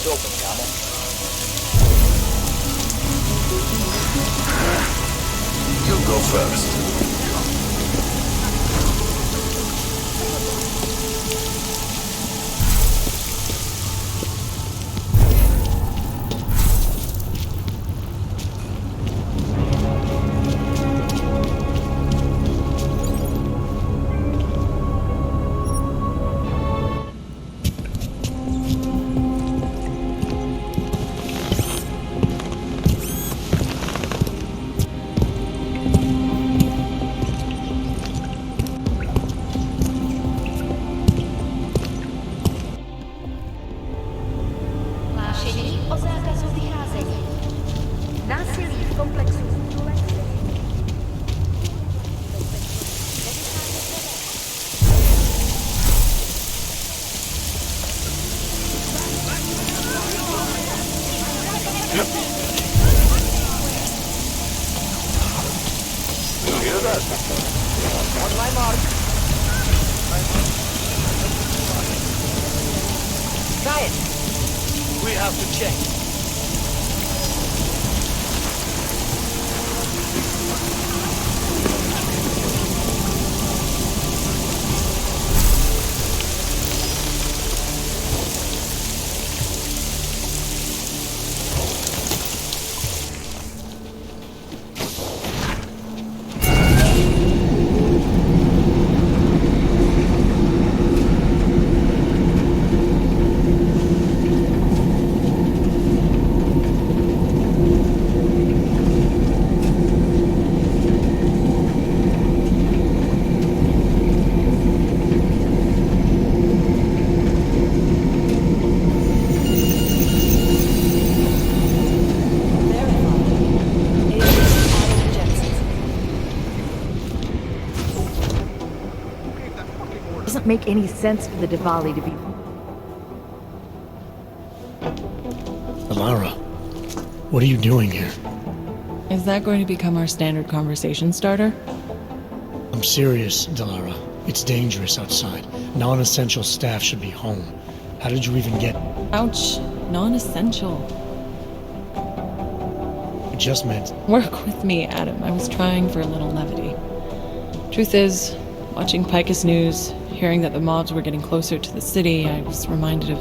open, Camel. You go first. Hlášení o zákazu vycházení. Násilí v komplexu. You hear that? On my mark. Science! We have to check. Doesn't make any sense for the Diwali to be... Alara, what are you doing here? Is that going to become our standard conversation starter? I'm serious, Delara. It's dangerous outside. Non-essential staff should be home. How did you even get... Ouch, non-essential. I just meant... Work with me, Adam. I was trying for a little levity. Truth is, watching Picus News, hearing that the mobs were getting closer to the city, I was reminded of...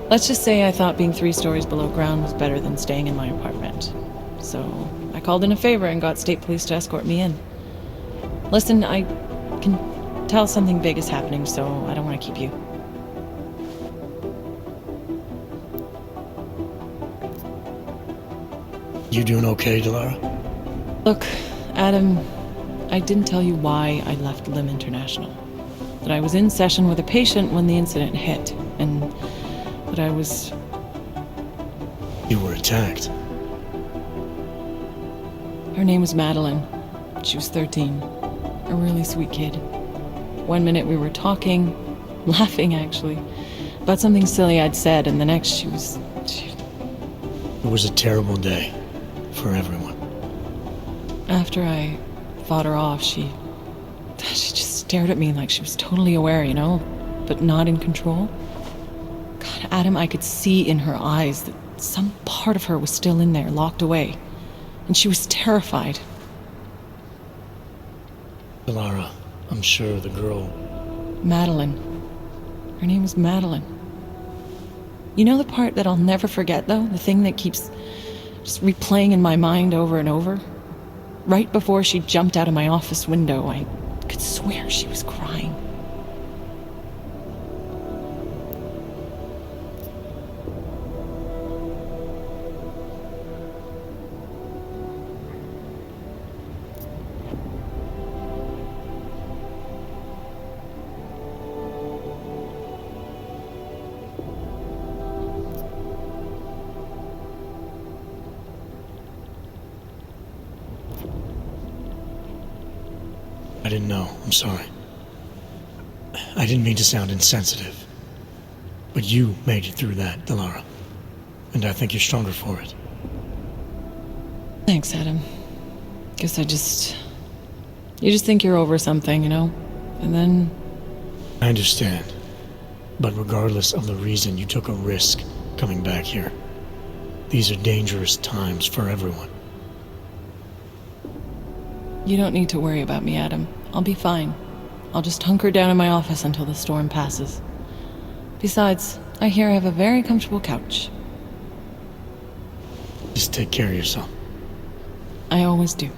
Let's just say I thought being 3 stories below ground was better than staying in my apartment. So I called in a favor and got state police to escort me in. Listen, I can tell something big is happening, so I don't want to keep you. You doing okay, Delara? Look, Adam, I didn't tell you why I left Lim International. That I was in session with a patient when the incident hit, and that I was... You were attacked. Her name was Madeline. She was 13. A really sweet kid. One minute we were talking, laughing actually, about something silly I'd said, and the next she was... It was a terrible day for everyone. After I fought her off, she just stared at me like she was totally aware, you know, but not in control. God, Adam, I could see in her eyes that some part of her was still in there, locked away. And she was terrified. Delara, I'm sure the girl... Madeline. Her name was Madeline. You know the part that I'll never forget, though? The thing that keeps just replaying in my mind over and over? Right before she jumped out of my office window, I could swear she was crying. I didn't know. I'm sorry. I didn't mean to sound insensitive. But you made it through that, Delara. And I think you're stronger for it. Thanks, Adam. Guess you just think you're over something, you know? And then... I understand. But regardless of the reason, you took a risk coming back here. These are dangerous times for everyone. You don't need to worry about me, Adam. I'll be fine. I'll just hunker down in my office until the storm passes. Besides, I hear I have a very comfortable couch. Just take care of yourself. I always do.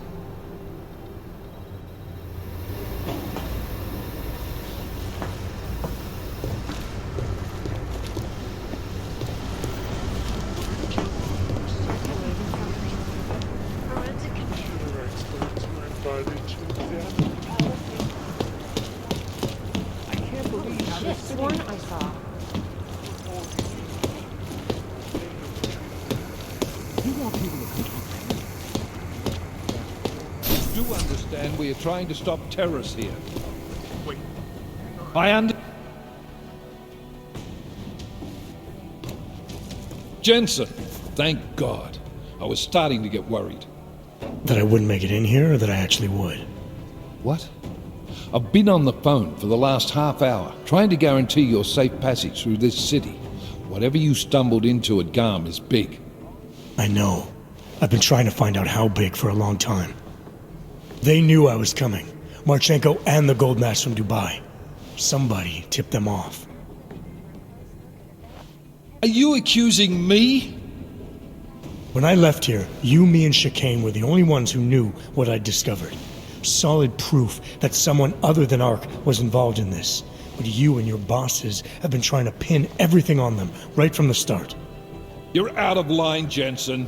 Shit, sworn I saw. Do understand we are trying to stop terrorists here. Wait. I understand. Jensen, thank God. I was starting to get worried. That I wouldn't make it in here, or that I actually would? What? I've been on the phone for the last half hour, trying to guarantee your safe passage through this city. Whatever you stumbled into at Garm is big. I know. I've been trying to find out how big for a long time. They knew I was coming. Marchenko and the gold mask from Dubai. Somebody tipped them off. Are you accusing me? When I left here, you, me, and Chicane were the only ones who knew what I'd discovered. Solid proof that someone other than Ark was involved in this. But you and your bosses have been trying to pin everything on them, right from the start. You're out of line, Jensen.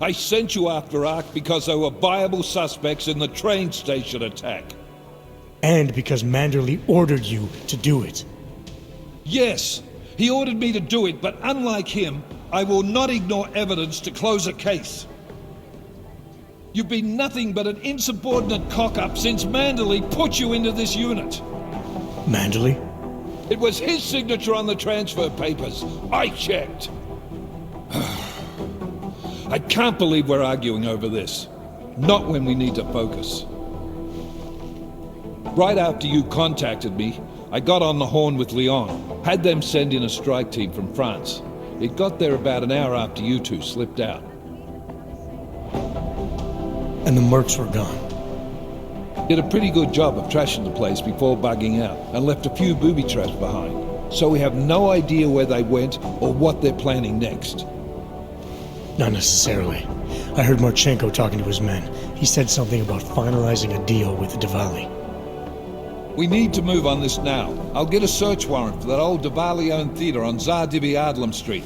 I sent you after Ark because there were viable suspects in the train station attack. And because Manderley ordered you to do it. Yes, he ordered me to do it, but unlike him, I will not ignore evidence to close a case. You've been nothing but an insubordinate cock-up since Manderley put you into this unit. Manderley? It was his signature on the transfer papers. I checked. I can't believe we're arguing over this. Not when we need to focus. Right after you contacted me, I got on the horn with Lyon. Had them send in a strike team from France. It got there about an hour after you two slipped out. And the mercs were gone. Did a pretty good job of trashing the place before bugging out, and left a few booby traps behind. So we have no idea where they went or what they're planning next. Not necessarily. I heard Marchenko talking to his men. He said something about finalizing a deal with Diwali. We need to move on this now. I'll get a search warrant for that old Diwali-owned theater on Zardibi Adlam Street.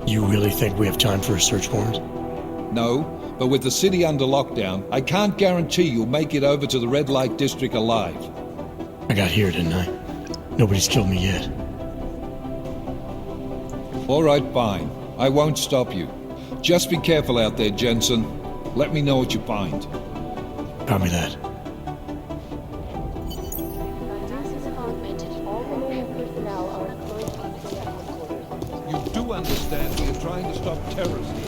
You really think we have time for a search warrant? No, but with the city under lockdown, I can't guarantee you'll make it over to the red light district alive. I got here, didn't I? Nobody's killed me yet. All right, fine. I won't stop you. Just be careful out there, Jensen. Let me know what you find. Copy that. You do understand we are trying to stop terrorists here.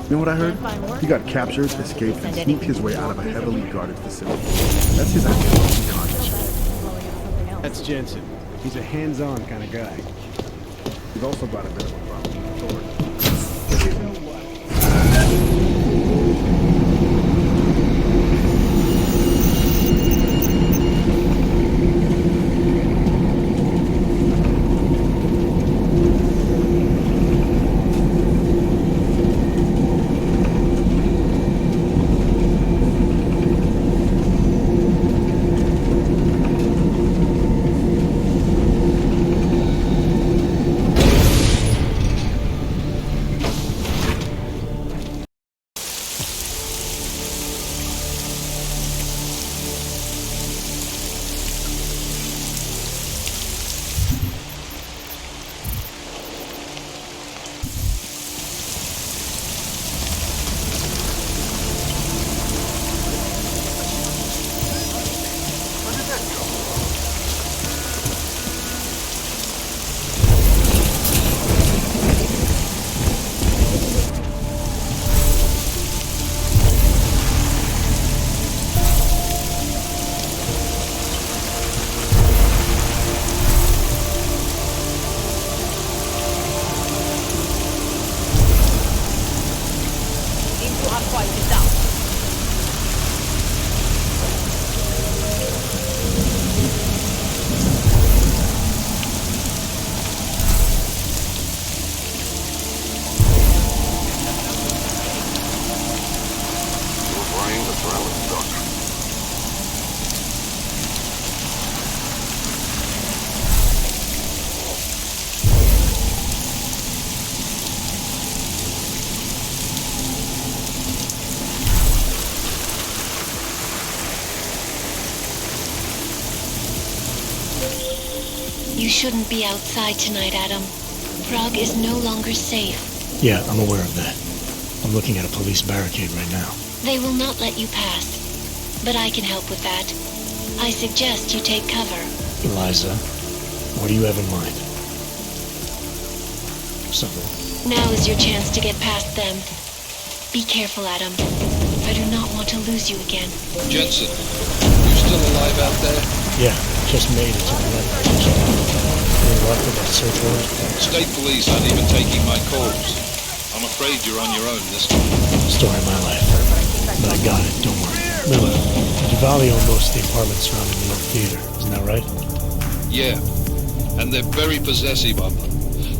You know what I heard? He got captured, escaped, and sneaked his way out of a heavily guarded facility. That's his actual conscience. That's Jensen. He's a hands-on kind of guy. He's also got a bit of a problem with authority. You shouldn't be outside tonight, Adam. Prague is no longer safe. Yeah, I'm aware of that. I'm looking at a police barricade right now. They will not let you pass. But I can help with that. I suggest you take cover. Eliza, what do you have in mind? Something. Now is your chance to get past them. Be careful, Adam. I do not want to lose you again. Jensen, you still alive out there? Yeah, just made it to the left. Any luck with that search warrant? State police aren't even taking my calls. I'm afraid you're on your own this time. Story of my life. But I got it, don't worry. Miller, Diwali owned most of the apartments surrounding the old theater, isn't that right? Yeah, and they're very possessive of them.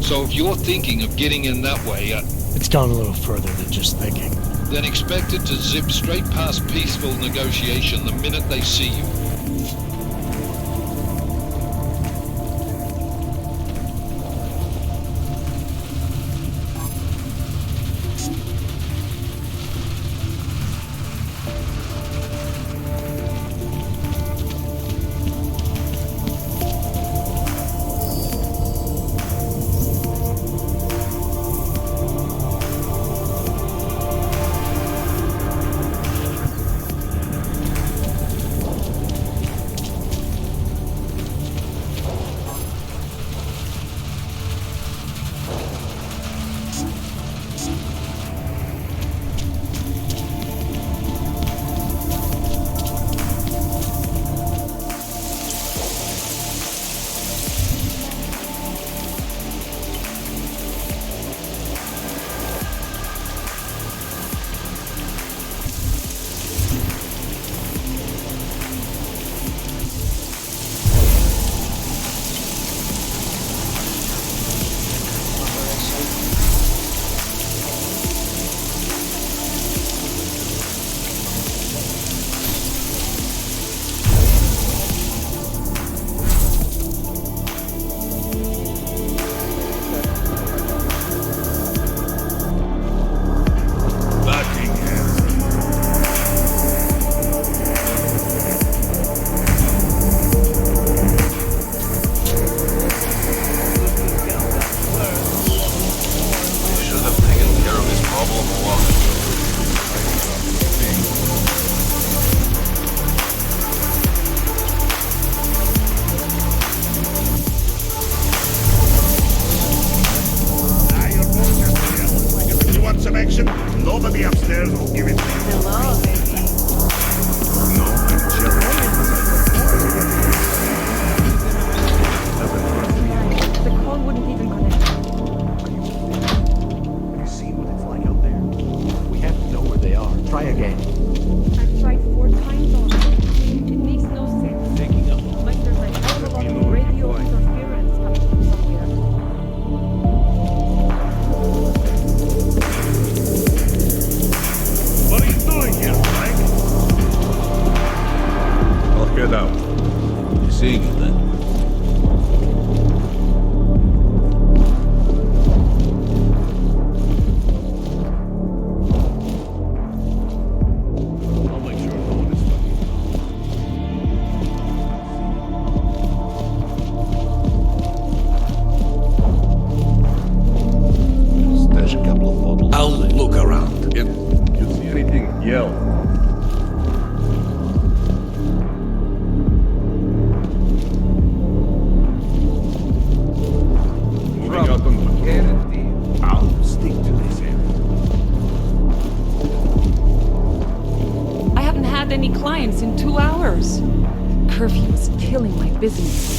So if you're thinking of getting in that way, It's gone a little further than just thinking. then expect it to zip straight past peaceful negotiation the minute they see you. Nobody upstairs will give it to you. Hello, baby. No, I'm The call wouldn't even connect. Have you seen what it's like out there? We have to know where they are. Try again. I've tried 4 times already. It makes no sense. Taking up. Like there's a hell of a lot of radio interference coming from somewhere. What are you doing here, Frank? I'll head out. You seeing it then? I'll make sure no one is fucking Stash a couple of bottles. I'll look around. Yep. You see anything, yell. Moving out on patrol. I'll stick to this area. I haven't had any clients in 2 hours. Curfew is killing my business.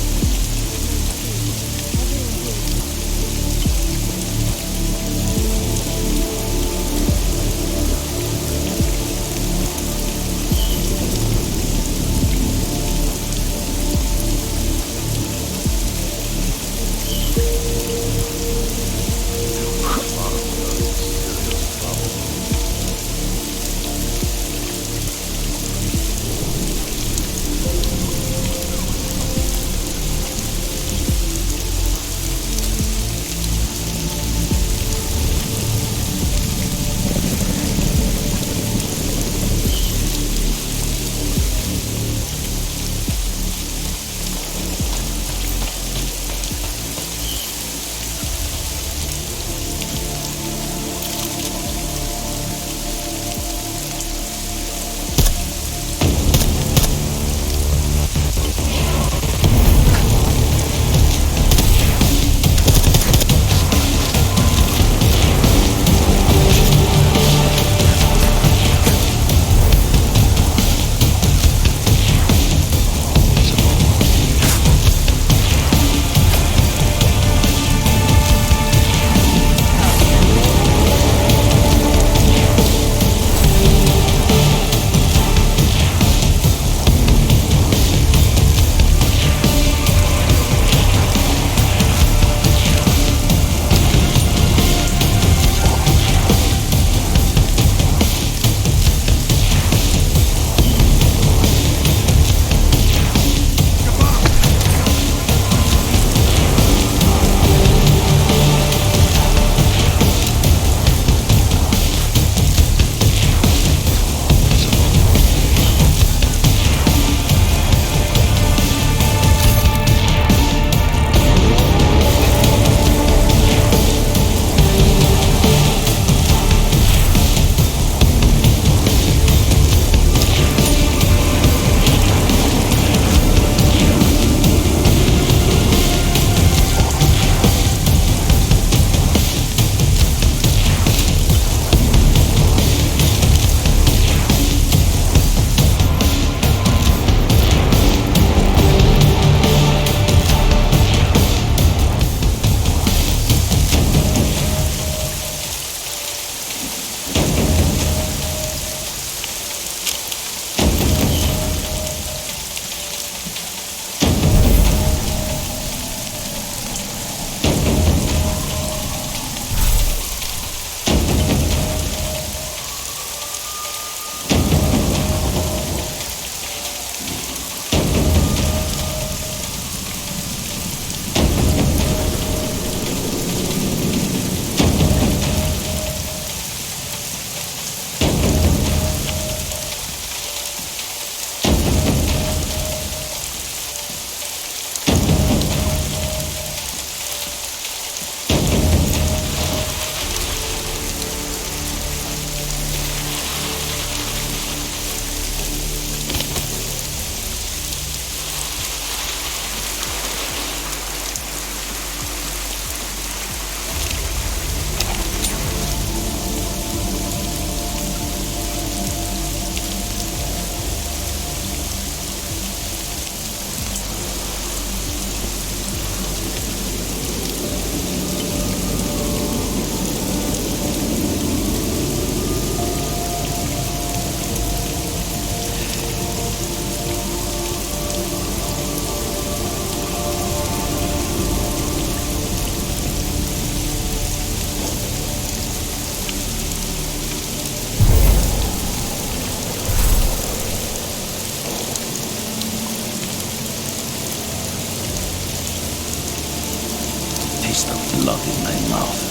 taste the blood in my mouth.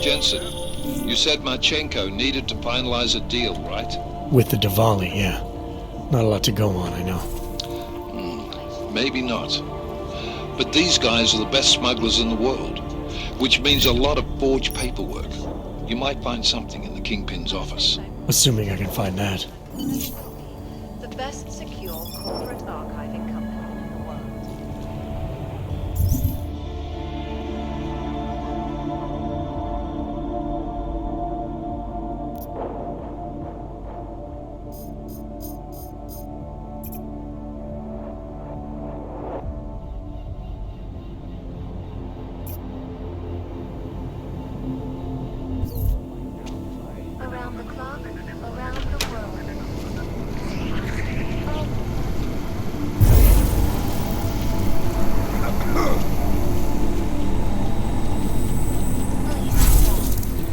Jensen, you said Marchenko needed to finalize a deal, right? With the Diwali, yeah. Not a lot to go on, I know. Maybe not. But these guys are the best smugglers in the world, which means a lot of forged paperwork. You might find something in the Kingpin's office. Assuming I can find that. The best secure corporate archiving company in the world. Around the clock, around the world.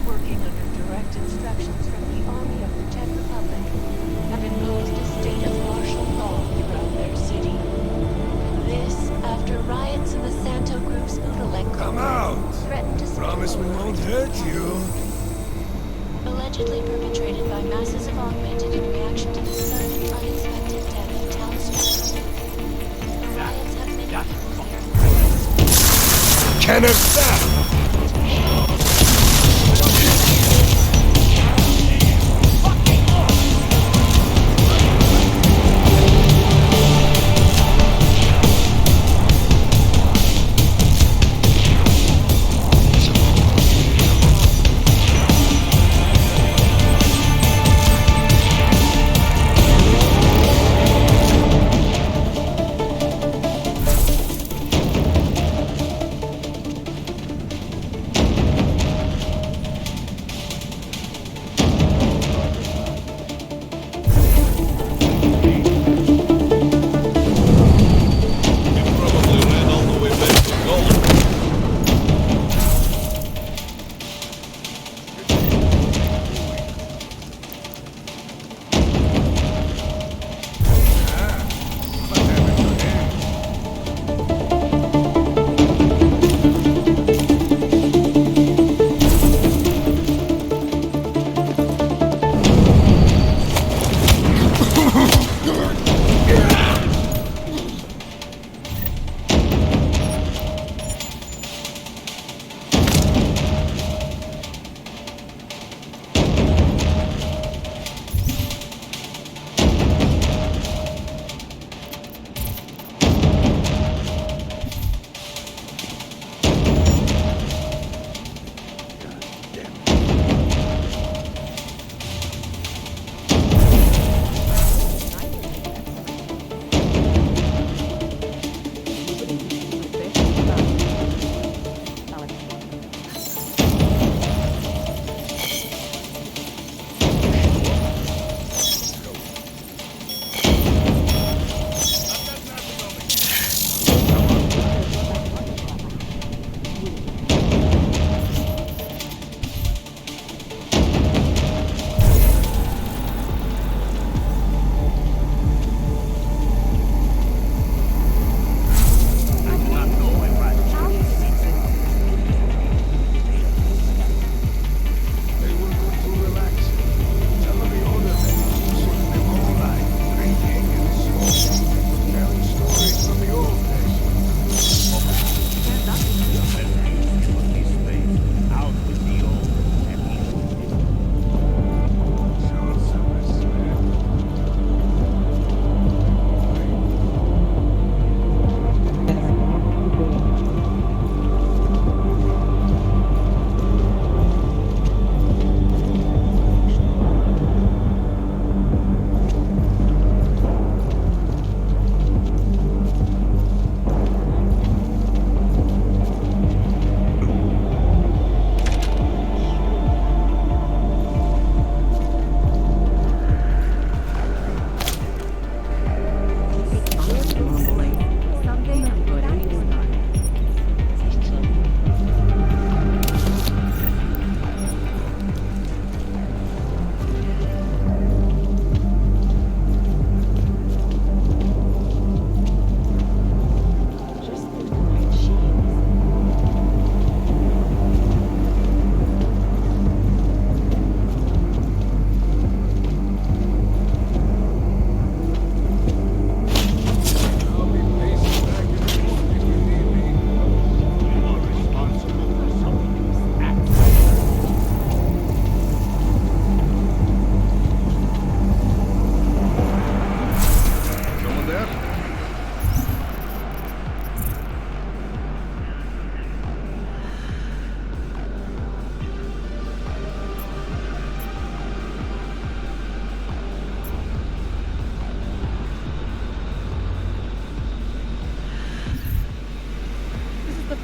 Working under direct instructions from the Army of the Czech Republic, have imposed a state of martial law throughout their city. This after riots in the Santo Group's Udalek Come out! threatened to Promise we won't hurt you. allegedly perpetrated by masses of augmented in reaction to the sudden, unexpected death of townspeople. The riots have many people here. Can of that!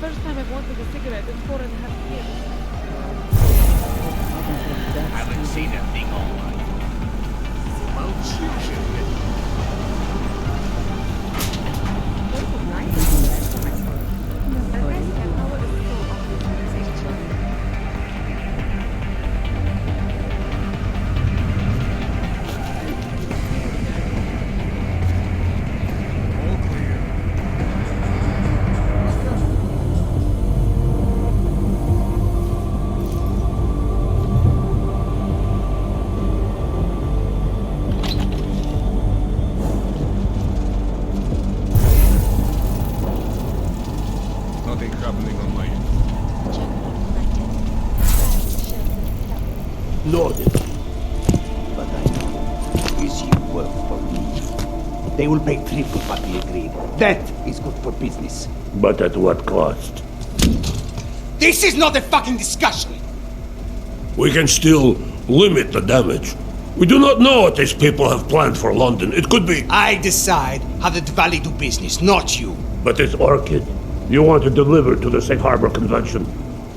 first time I've wanted a cigarette in 4.5 years. Haven't seen a thing all night. Well, Nothing happening on my end. Loaded. But I know. Is you work for me. They will pay triple what we agreed. That is good for business. But at what cost? This is not a fucking discussion! We can still limit the damage. We do not know what these people have planned for London. It could be... I decide how the Valley do business, not you. But it's Orchid. You want to deliver to the Safe Harbor Convention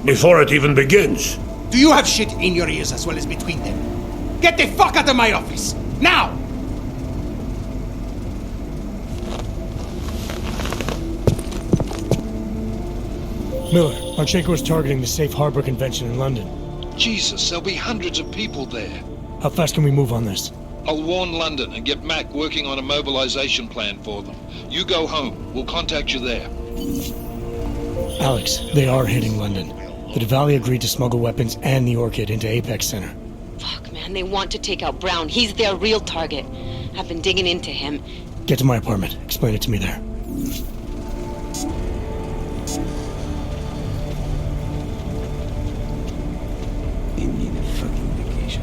before it even begins. Do you have shit in your ears as well as between them? Get the fuck out of my office! Now! Miller, Marchenko is targeting the Safe Harbor Convention in London. Jesus, there'll be hundreds of people there. How fast can we move on this? I'll warn London and get Mac working on a mobilization plan for them. You go home. We'll contact you there. Alex, they are hitting London. The Diwali agreed to smuggle weapons and the Orchid into Apex Center. Fuck, man, they want to take out Brown. He's their real target. I've been digging into him. Get to my apartment. Explain it to me there. You need a fucking vacation.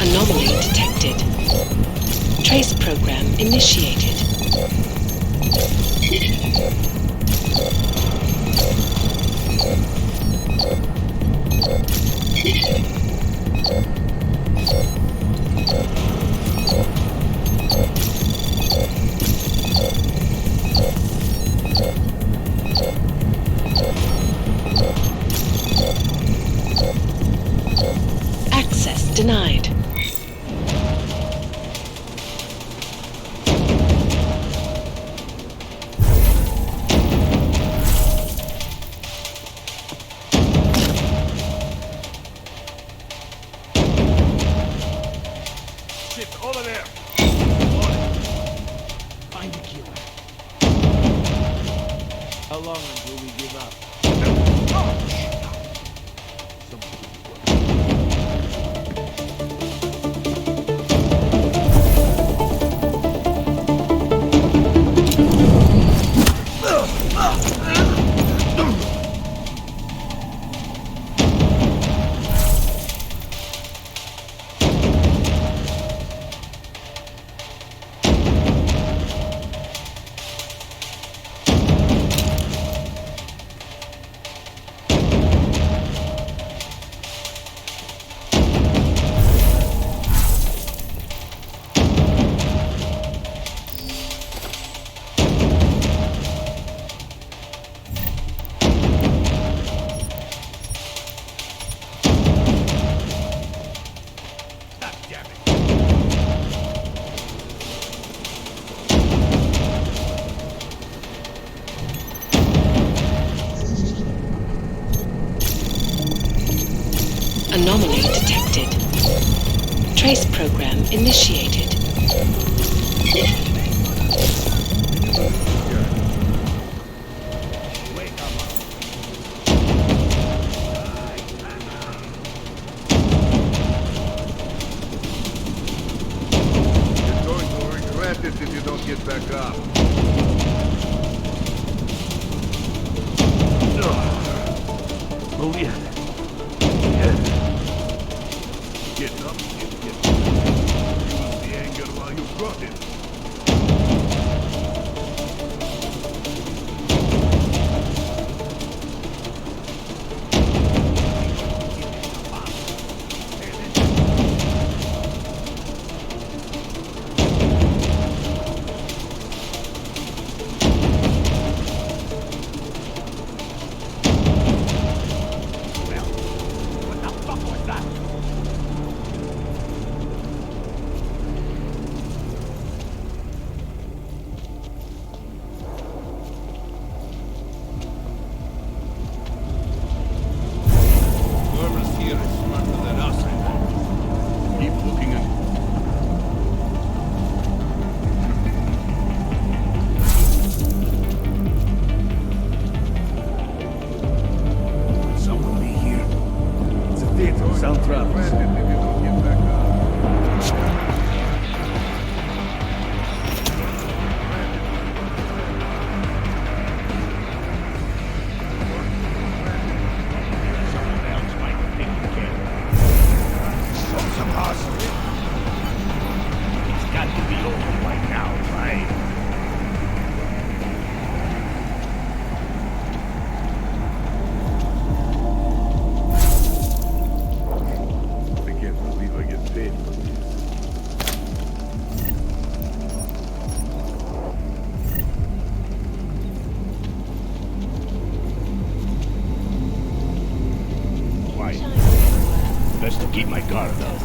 Anomaly detected. Trace program initiated. Access denied. Shit, over there! Find the killer. How long until we give up? program initiated. You're going to regret it if you don't get back up. Oh, yeah. Get up, get use the anger while you've got it. What the fuck was that? Whoever's here is smarter than us, I think. Keep looking and... Someone be here. It's a theater, sound travels. If you don't get back up. Someone else might think you can. Show some hustle. It's got to be over right now, right? I can't believe I get paid for this. Quiet. Best to keep my guard up.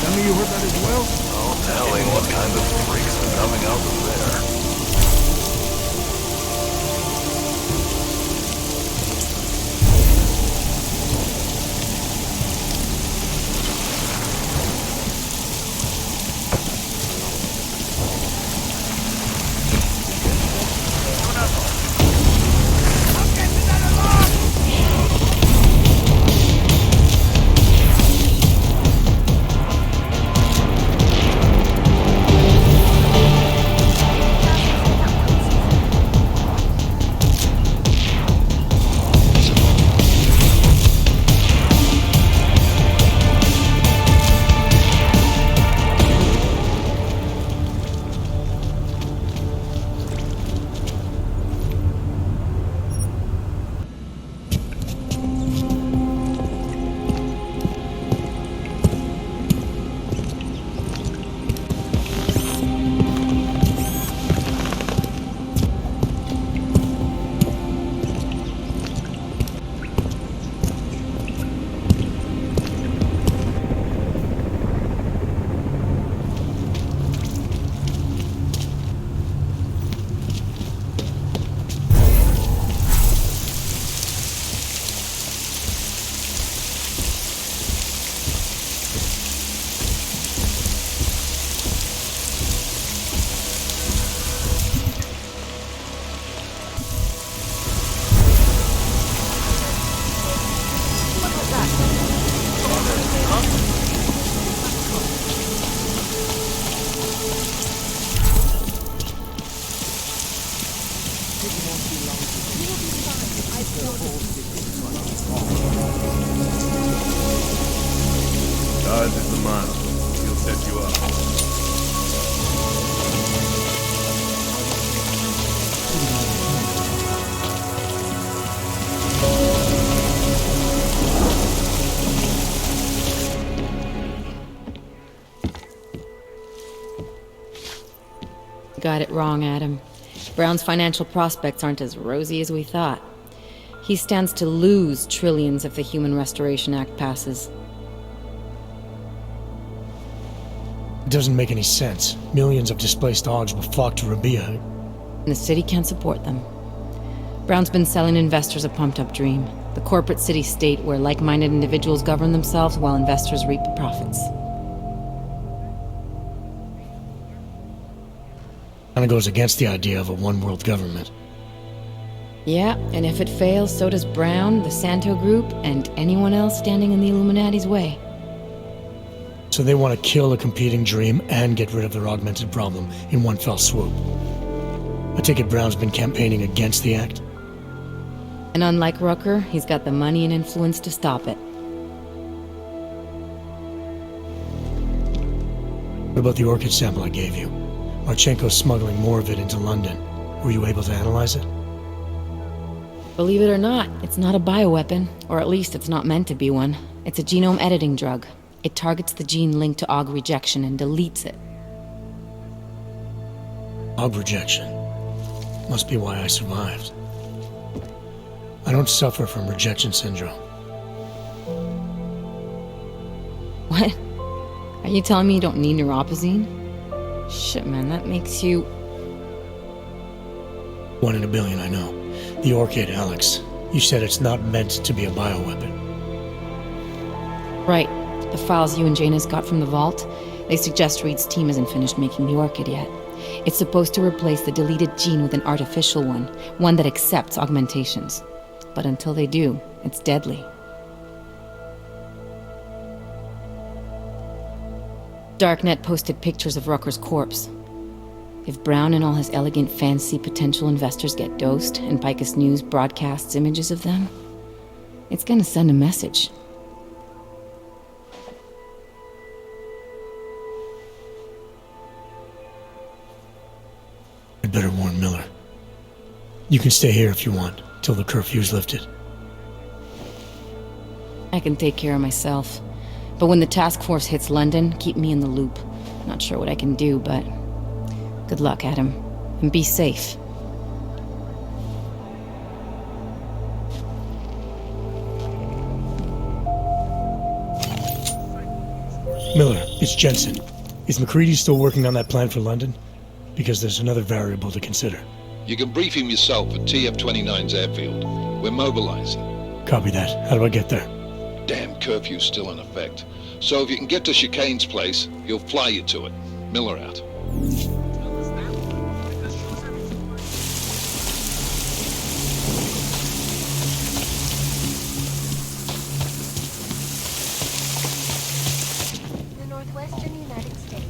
Tell me you heard that as well? No telling what kind of freaks are coming out of there. Ours is the model. He'll set you up. Got it wrong, Adam. Brown's financial prospects aren't as rosy as we thought. He stands to lose trillions if the Human Restoration Act passes. It doesn't make any sense. Millions of displaced Augs will flock to Rabia. And the city can't support them. Brown's been selling investors a pumped-up dream. The corporate city-state where like-minded individuals govern themselves while investors reap the profits. Kinda goes against the idea of a one-world government. Yeah, and if it fails, so does Brown, the Santo Group, and anyone else standing in the Illuminati's way. So they want to kill a competing dream and get rid of their augmented problem in one fell swoop. I take it Brown's been campaigning against the act? And unlike Rucker, he's got the money and influence to stop it. What about the orchid sample I gave you? Marchenko's smuggling more of it into London. Were you able to analyze it? Believe it or not, it's not a bioweapon, or at least it's not meant to be one. It's a genome editing drug. It targets the gene linked to Aug rejection and deletes it. Aug rejection. Must be why I survived. I don't suffer from rejection syndrome. What? Are you telling me you don't need neuropazine? Shit, man, that makes you... 1 in a billion, I know. The orchid, Alex. You said it's not meant to be a bioweapon. Right. The files you and Janus got from the vault, they suggest Reed's team isn't finished making the orchid yet. It's supposed to replace the deleted gene with an artificial one that accepts augmentations. But until they do, it's deadly. Darknet posted pictures of Rucker's corpse. If Brown and all his elegant, fancy potential investors get dosed, and Picus News broadcasts images of them, it's gonna send a message. I'd better warn Miller. You can stay here if you want, till the curfew's lifted. I can take care of myself. But when the task force hits London, keep me in the loop. Not sure what I can do, but... good luck, Adam. And be safe. Miller, it's Jensen. Is McCready still working on that plan for London? Because there's another variable to consider. You can brief him yourself at TF-29's airfield. We're mobilizing. Copy that. How do I get there? Damn curfew's still in effect. So if you can get to Chicane's place, he'll fly you to it. Miller out. The Northwestern United States.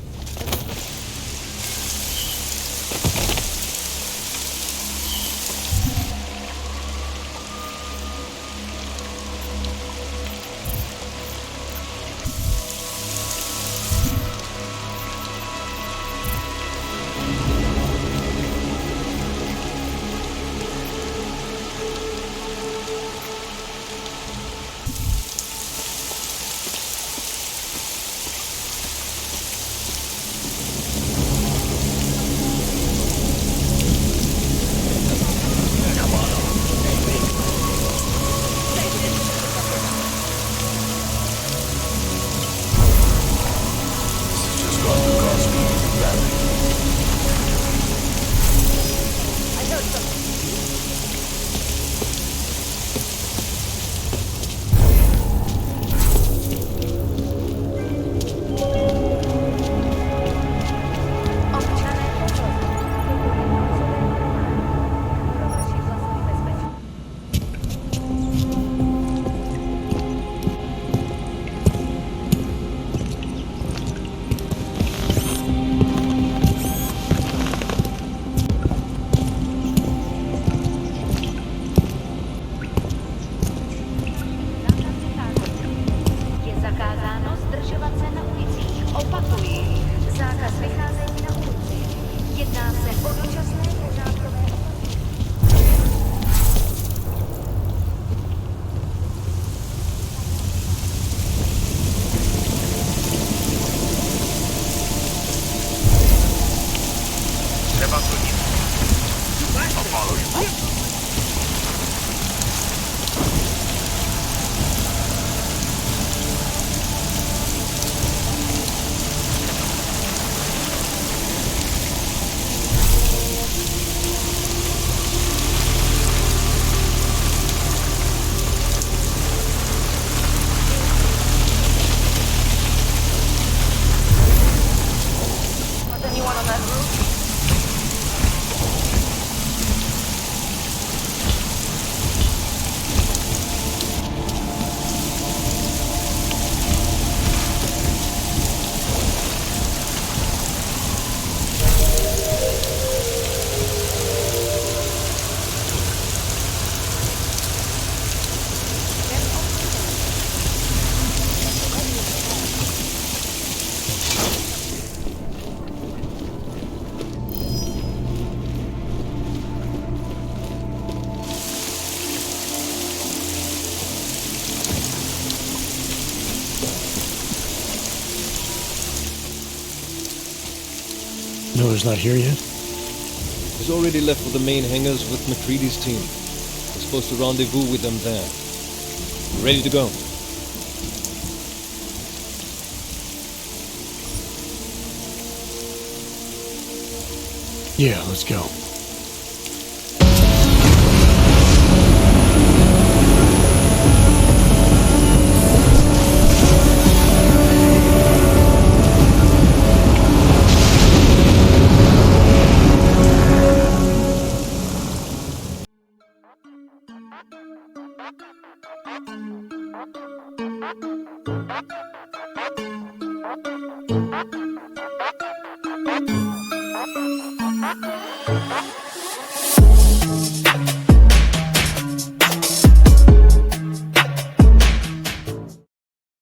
Miller's not here yet? He's already left for the main hangars with McCready's team. We're supposed to rendezvous with them there. Ready to go. Yeah, let's go. Thank you.